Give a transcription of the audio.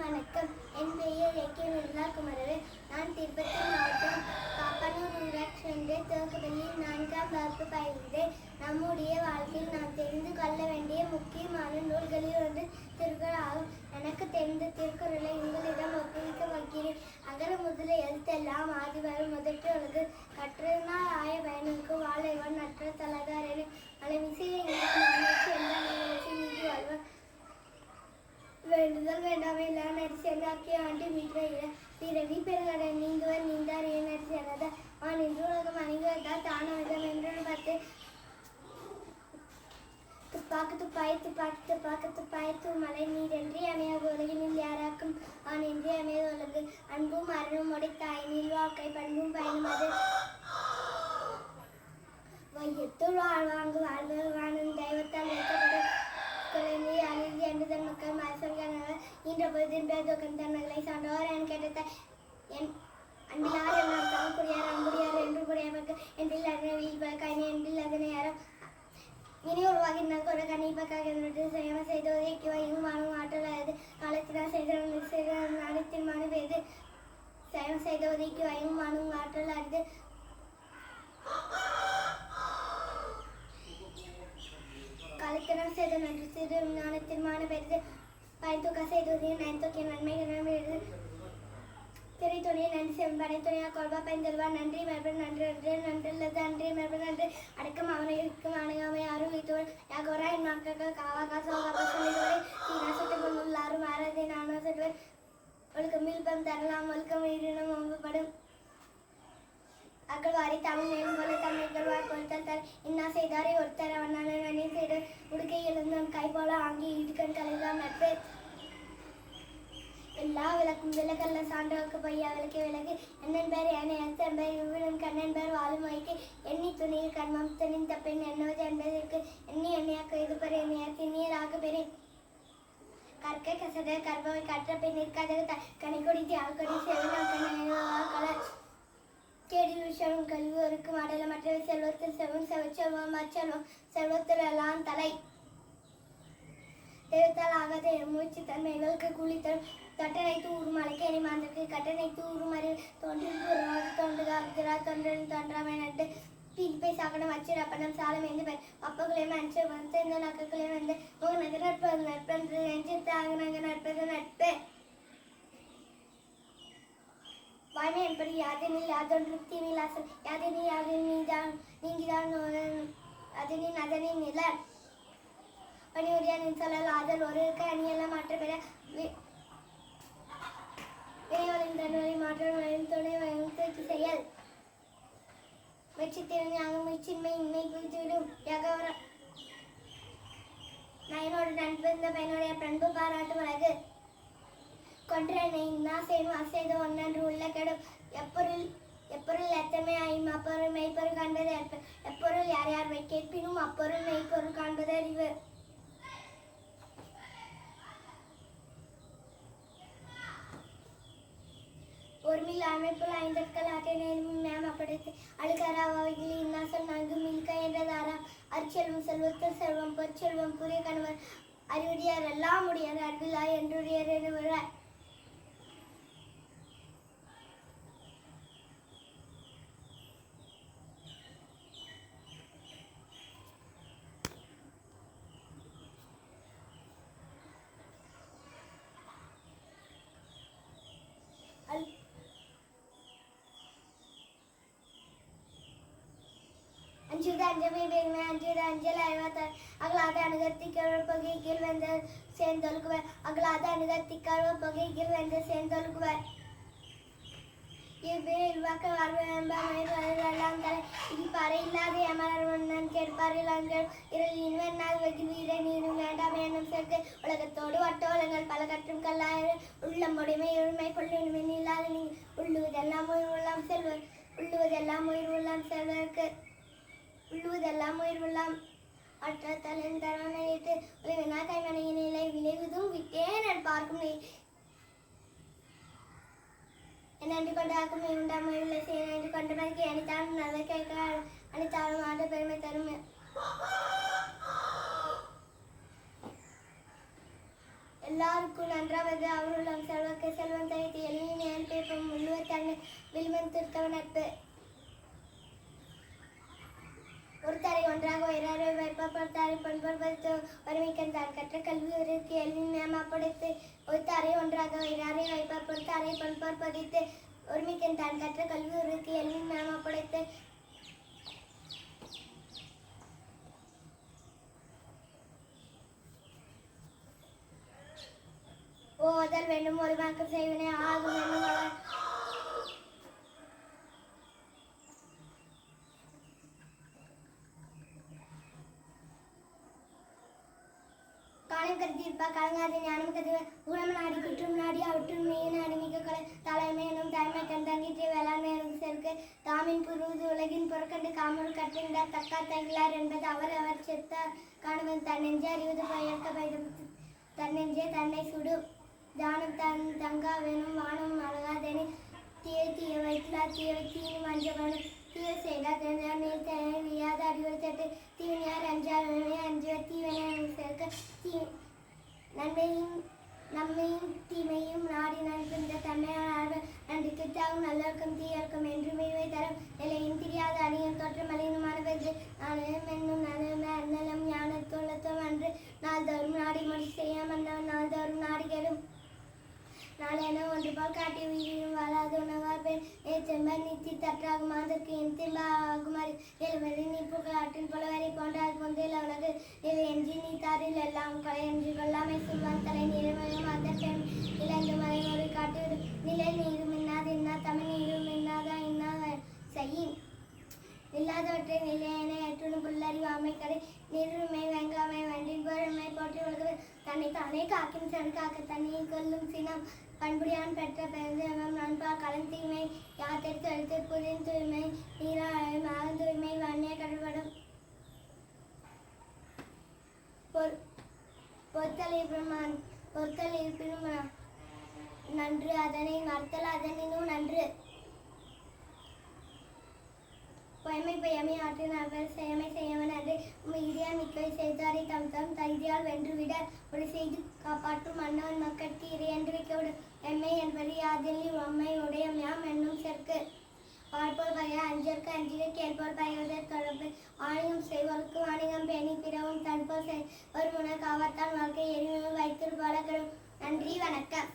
வணக்கம். என் பெயர் ஏ.கே. நிர்மலா குமரவேல். நான் திருப்பதி மாவட்டம் பாப்பானூர் ஊராட்சி ஒன்றிய துவக்கப்பள்ளியில் 4ஆம் வகுப்பு பயில்கிறேன். நம்முடைய வாழ்க்கையில் நாம் தெரிந்து கொள்ள வேண்டிய முக்கியமான நூல்களில் ஒன்று திருக்குறள் ஆகும். எனக்கு தெரிந்த திருக்குறளை உங்களிடம் ஒப்புவிக்க வைக்கிறேன். அகர முதல எழுத்தெல்லாம் ஆதிவரும் முதற்று உலகு கற்றதனால் ஆய பயனுக்கு வாழைவன் நற்ற தலகார் என மலைமிசை நீதி வாழ்வார். வேண்டுதல் வேண்டாமை இல்லா நரிசெல்லாக்கிய ஆண்டு மீட்டையில பிறவி பெருங்கடை நீந்துவர் நீந்தார் ஏன் நரிசெல்லாத நின்று உலகம் அணிவதால் தானவிதம் என்று பார்த்து துப்பாக்கு துப்பாய் துப்பாக்கி துப்பாக்கு துப்பாய் தூமலை நீரென்றி அமையாக உலகினில் யாராக்கும் என்றி அமைய உலகு அன்பும் அருணும் உடைத்தாயினில் வாழ்க்கை பண்பும் பயனும் அது வையத்துள் வாழ்வாங்கு வாழ்வு வாழும் தெய்வத்தால் வைக்கப்படும் குழந்தை அழுதி அண்டுதன் மக்கள் மரசல்கள் இன்ற பொழுதின் பேர் தோக்கம் தன் மகளை சான்றோர் என் கேட்ட என் அன்பிலார் என்னார் குடியார் அன்புடியார் என்று குடிய மக்கள் என்றில் அதனை வீழ்வ கனி என்றில் அதனை யாரும் இனி உருவாகினால் கூட கணிப்பாக செய்யாம செய்தோதை வையும் வாழும் ஆற்றல் அது காலத்தினால் செய்த நாளத்தின் மனு பெய்து சயம் செய்த உதவிக்கு வையும் வாழும் ஆற்றல் அது காலத்தினால் செய்த நன்றி சிறு ஞானத்தின் மான பெருது பயத்தூக்க செய்தோதையை நயத்தோக்கிய நன்மை பெருது திரை துணியை நன்றி செய்யும் படை துணியாக கொள்வா பயன்தல்வா நன்றி மரபு நன்று நன்று நன்றில்லது அன்றி மரபு நன்று அடக்கம் அவனைக்கும் அணுகாமை யாரும் வைத்தோள் யாகோரா என் மக்கள் காவா காசோகா சொல்லிடுவரை தீனாசத்தை கொண்டுள்ளாரும் ஆராதை நானும் சொல்வர் ஒழுக்கம் வில்பம் தரலாம் ஒழுக்கம் உயிரினம் ஒம்பப்படும் அகழ்வாரி தமிழ் நேரம் போல தமிழர்கள் கொடுத்தால் தர இன்னா செய்தாரை ஒருத்தர வண்ணான நன்னே செய்த உடுக்கை எழுந்தோம் கை போல ஆங்கி இடுக்கண் கலைதான் நட்பு எல்லா விளக்கும் விளக்கல்ல சான்றோக்கு பையா விளக்கு விளக்கு என்னன் பேர் ஏனை அத்தன் பேர் இவ்விடம் கண்ணன் பேர் வாழும் வைக்கு எண்ணி துணியில் கண்மம் துணின் தப்பின் எண்ணுவது என்பதற்கு எண்ணி எண்ணியாக்க இது பெற எண்ணியா திண்ணியராக பெறேன் கற்க கசட கற்பவை கற்ற பின் நிற்காத கனிக்கொடி தியாகொடி செவன் கேடி விஷயம் கல்வி ஒருக்கு மாடல மற்ற செல்வத்தில் செவன் செவச்செல்வம் அச்செல்வம் செல்வத்தில் எல்லாம் தலை தேவத்தால் ஆகாத மூச்சு தன்மைகளுக்கு குளித்தல் தட்டனைத்து ஊறுமலைக்கு எரி மாந்திற்கு கட்டணைத்து ஊறுமறை தோன்றில் தோன்றுகிறா தொன்றன் தோன்றாமை நட்டு பின்பை சாக்கடம் அச்சிரப்பணம் சாலம் என்று பெண் அப்பகுலே மனுஷ வந்து இந்த நக்குகளே வந்து நகை நட்பது நட்பன்று நெஞ்சு தாக நகை நட்பது நட்பு வாய்மை என்பது யாதெனில் யாதொன்று தீவிலாசம் யாதெனில் யாதெனில் நீங்கிதான் அதனின் அதனின் நிலர் பணியுரியானின் சொல்லல் ஆதல் ஒரு அணியெல்லாம் மாற்ற பெற வினைவலின் தன்வரை மாற்றம் துணை தூக்கி செயல் வெற்றி திறன் ஆகும் முயற்சின்மை இன்மை குறித்துவிடும் யகவர நயனோடு நண்பு இந்த பயனுடைய பண்பு பாராட்டும் அழகு கொன்றனை செய்யும் அசைது ஒன்றன்று உள்ள கெடும் எப்பொருள் எத்தமை ஆயும் அப்பொருள் மெய்ப்பொருள் காண்பது எப்பொருள் யார் யார் கேட்பினும் அப்பொருள் மெய்ப்பொருள் காண்பது அறிவு ஒருமில் அமைப்புள் ஐந்தற்கள் ஆற்றை நேர்மும் மேம் அப்படித்து அழுகராவையில் இன்னாசல் நன்கு மில்க என்றதாரா அச்செல்வம் செல்வத்தில் செல்வம் பொற்செல்வம் புரிய கணவர் அறிவுடையார் எல்லாம் உடையார் அன்பில்லா என்றுடையார் என்று அஞ்சுது அஞ்சமை பெருமை அஞ்சுது அஞ்சல் அறிவாத்தார் அகலாத அணுகத்திக்கவர் பகை கீழ் வந்த சேர்ந்தொழுகுவர் அகலாத அணுகத்திக்கவர் பகை கீழ் வந்த சேர்ந்தொழுகுவர் இவ்வாக்க வாழ்வெல்லாம் தலை இடிப்பாறை இல்லாத ஏமலர் மன்னன் கெடுப்பார் இளங்கள் இரல் இன்வென்னால் வெகு வீர நீரும் வேண்டாம் எனும் சேர்த்து உலகத்தோடு வட்டோலங்கள் பல கற்றும் கல்லாயிரம் உள்ளம் உடைமை உரிமை பொருளுமை இல்லாத நீங்கள் உள்ளுவதெல்லாம் உயிர் உள்ளம் செல்வர் உள்ளுவதெல்லாம் உயிர் உள்ளம் செல்வருக்கு உள்ளுவதெல்லாம் உயிர் உள்ளம் அற்ற தலின் தரவணையிட்டு உலகினா கைமனையின் நிலை விளைவதும் விட்டேன் பார்க்கும் நன்றி கொண்டாக்கும் உண்டாம் இல்லை செய்ய நன்றி கொண்டமைக்கு அணித்தாலும் நல்ல கேட்க அணித்தாலும் ஆட பெருமை தரும் எல்லாருக்கும் நன்றாவது அவருள்ளம் செல்வக்கு செல்வம் தனித்து எளிய பேப்பம் முழுவ தன்னை வில்வன் திருத்தவ நட்பு ஒரு தரை ஒன்றாக உயராறு வைப்பத்தாரை பண்படுத்து ஒருமிக்கன் தான் கற்ற கல்வி ஒரு கேள்வி மேம்படுத்து ஒரு தரை ஒன்றாக உயராறை வைப்பத்தாரை பண்படுத்து ஒருமிக்கன் தான் கற்ற கல்வி ஒரு கேள்வி மேம்படுத்து ஓதல் வேண்டும் ஒரு வாக்கம் செய்வனே ஆகும் என்னும் காலம் கருத்திருப்பா கலங்காத ஞானம் கருதி உணவு நாடி குற்றம் நாடி அவற்றும் மெய்ய நாடி மிக கலை தலைமை எனும் தலைமை கண்தங்கிற்றை வேளாண்மை சேர்க்கு தாமின் புருவது உலகின் புறக்கண்டு காமல் கற்றிருந்தார் தக்கா தங்கிலார் என்பது அவர் அவர் செத்தார் காணுவன் தன் நெஞ்சே அறிவது பயற்க பயிரும் தன் நெஞ்சே தன்னை சுடும் தானம் தங்கா வேணும் வானம் அழகாதனி தீய வைத்தலா தீய தீனும் அஞ்சவனும் தீய செய்தார் நீர் வியாத அறிவுரை தட்டு தீவனையார் அஞ்சு தீவனை சேர்க்க நன்மையும் நம்மையும் தீமையும் நாடி நன்கின்ற தன்மையான நன்றி கிட்டாவும் நல்லொருக்கம் தீயர்க்கம் என்று மீழ்வை தரும் நிலையும் தெரியாத அணியும் தோற்றம் அழியனுமானது நானும் என்னும் நலம் அந்நலம் ஞானத்துள்ளத்துவம் அன்று நாள்தோறும் நாடி முடி செய்யாமல் நாள்தோறும் நாடுகளும் நாளேனோ ஒன்று போல் காட்டி உயிரினும் வாழாது உணவார் பெண் செம்பர் நீச்சி தற்றாகும் அதற்கு என் திம்பாகுமாறு எழுவரி நீ புகழாற்றின் புலவரை போன்றால் பொந்தில் உலகு இது எஞ்சி நீ தாரில் எல்லாம் கொலை என்று கொள்ளாமை சொல்வான் தலை நீர்மயம் அந்த பெண் இழந்து மலை ஒரு காட்டு நிலை நீரும் இன்னாது இன்னா தமிழ் நீரும் இன்னாதா இன்னா செய்யின் இல்லாதவற்றை நிலையென ஏற்றுணும் புல்லறிவாமை கடை நிறுமை வெங்காமை வண்டின் பொருமை போற்றி உலக தன்னை தானே காக்கும் சன் காக்க தன்னை கொல்லும் சினம் பண்புடியான் பெற்ற பெருந்தவம் நண்பா கலன் தீமை யாத்திற்கு அழுத்து புதின் தூய்மை நீராழ் மகன் தூய்மை வன்னிய கடற்படும் பொறுத்தல் இருப்பினும் நன்று அதனை மறுத்தல் அதனினும் நன்று பொய்மை பொய்யமை ஆற்றின் அவர் செய்யமை செய்யவன் அன்று இதியால் மிக்கவை செய்தாரை தம் தம் தைதியால் வென்றுவிட ஒரு செய்து காப்பாற்றும் மன்னவன் மக்களுக்கு இறையன்று வைக்கவிடும் எம்மை என்பது யாதில் உம்மை உடையமையாம் என்னும் செற்கு வாழ்போல் பகைய அஞ்சற்கு அஞ்சிக கேள்போல் பகைவதற் தொடர்பு வாணிகம் செய்வோருக்கு வாணிகம் பேணி பிறவும் தன்போல் ஒரு முனை காவத்தான் வாழ்க்கை எரிமையில் வைத்திருப்பாளர்களும் நன்றி வணக்கம்.